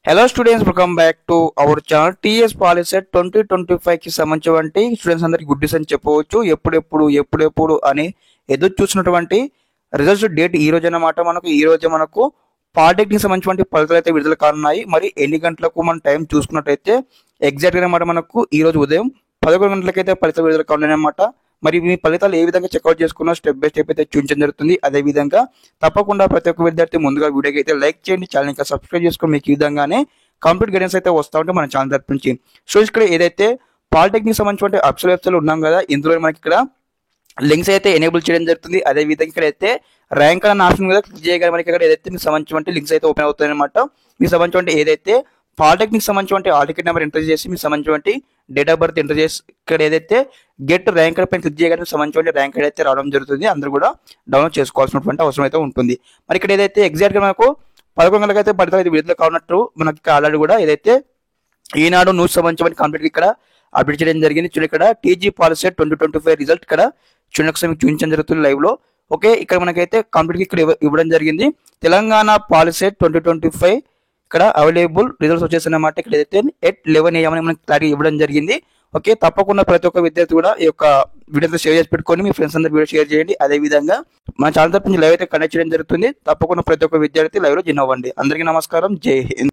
Hello students, welcome back to our channel. TS POLYCET 2025 కి సంబంధించినటువంటి students అందరికి good news అని చెప్పవచ్చు. ఎప్పుడెప్పుడు అని ఎదురు చూసినటువంటి రిజల్ట్స్ డేట్ ఈ రోజు అన్నమాట. మనకు పాలిటెక్నిక్ సంబంధించిన ఫలితాలు అయితే విడుదల కానున్నాయి. మరి ఎన్ని గంటలకు మనం టైం చూసుకున్నట్టయితే ఎగ్జాక్ట్ గా అనమాట మనకు ఈ రోజు ఉదయం 11 గంటలకైతే ఫలితాలు విడుదల కానున్నాయి అన్నమాట. మరి మీ ఫలితాలు ఏ విధంగా చెక్అవుట్ చేసుకున్నా స్టెప్ బై స్టెప్ అయితే చూపించడం జరుగుతుంది. అదే విధంగా తప్పకుండా ప్రతి ఒక్క విద్యార్థి ముందుగా వీడియోకి అయితే లైక్ చేయండి, ఛానల్ ఇంకా సబ్స్క్రైబ్ చేసుకొని మీకు ఈ విధంగానే కంప్లీట్ గైడెన్స్ అయితే వస్తూ ఉంటే మన ఛానల్ తరపు నుంచి. సో ఇక్కడ ఏదైతే పాలిటెక్నిక్ సంబంధించిన అఫీషియల్ వెబ్సైట్ ఉన్నాం కదా, ఇందులో మనకి ఇక్కడ లింక్స్ అయితే ఎనేబుల్ చేయడం జరుగుతుంది. అదే విధంగా ఇక్కడ అయితే ర్యాంక్ అనే ఆప్షన్ మీద క్లిక్ చేయగానే మనకి ఇక్కడ ఏదైతే మీకు సంబంధించిన లింక్స్ అయితే ఓపెన్ అవుతాయి అనమాట. మీకు సంబంధించిన ఏదైతే పాలిటెక్నిక్ సంబంధించిన ఆల్ టికెట్ నెంబర్ ఎంటర్ చేసి మీకు సంబంధించిన డేట్ ఆఫ్ బర్త్ ఎంటర్ చేసి ఇక్కడ ఏదైతే గెట్ ర్యాంక్ పైన క్లిక్ చేయగానే సంబంధించిన ర్యాంక్ అయితే రావడం జరుగుతుంది. అందరూ కూడా డౌన్లోడ్ చేసుకోవాల్సినటువంటి అవసరం అయితే ఉంటుంది. మరి ఇక్కడ ఏదైతే ఎగ్జాక్ట్ గా మనకు 11 గంటలకు అయితే ఫలితాలు అయితే విడుదల కావున్నట్టు మనకి ఆల్రెడీ కూడా ఏదైతే ఈనాడు న్యూస్ సంబంధించిన కంప్లీట్ ఇక్కడ అప్డేట్ చేయడం జరిగింది. చూడండి ఇక్కడ టీజీ పాలిసెట్ 2025 రిజల్ట్ ఇక్కడ చూడండి ఒకసారి మీకు చూపించడం జరుగుతుంది లైవ్ లో. ఓకే, ఇక్కడ మనకైతే కంప్లీట్ ఇక్కడ ఇవ్వడం జరిగింది. తెలంగాణ పాలిసెట్ 2025 ఇక్కడ అవైలబుల్ రిజల్ట్స్ వచ్చేసి అన్నమాట. ఇక్కడ ఏదైతే 11 AM అని మనకి క్లారిటీ ఇవ్వడం జరిగింది. ఓకే, తప్పకుండా ప్రతి ఒక్క విద్యార్థి కూడా ఈ యొక్క వీడియో షేర్ చేసి పెట్టుకొని మీ ఫ్రెండ్స్ అందరూ వీడియో షేర్ చేయండి. అదే విధంగా మన ఛానల్ తరపు నుంచి లైవ్ అయితే కండక్ట్ చేయడం జరుగుతుంది. తప్పకుండా ప్రతి ఒక్క విద్యార్థి లైవ్ లో జాయిన్ అవ్వండి. అందరికీ నమస్కారం, జై హింద్.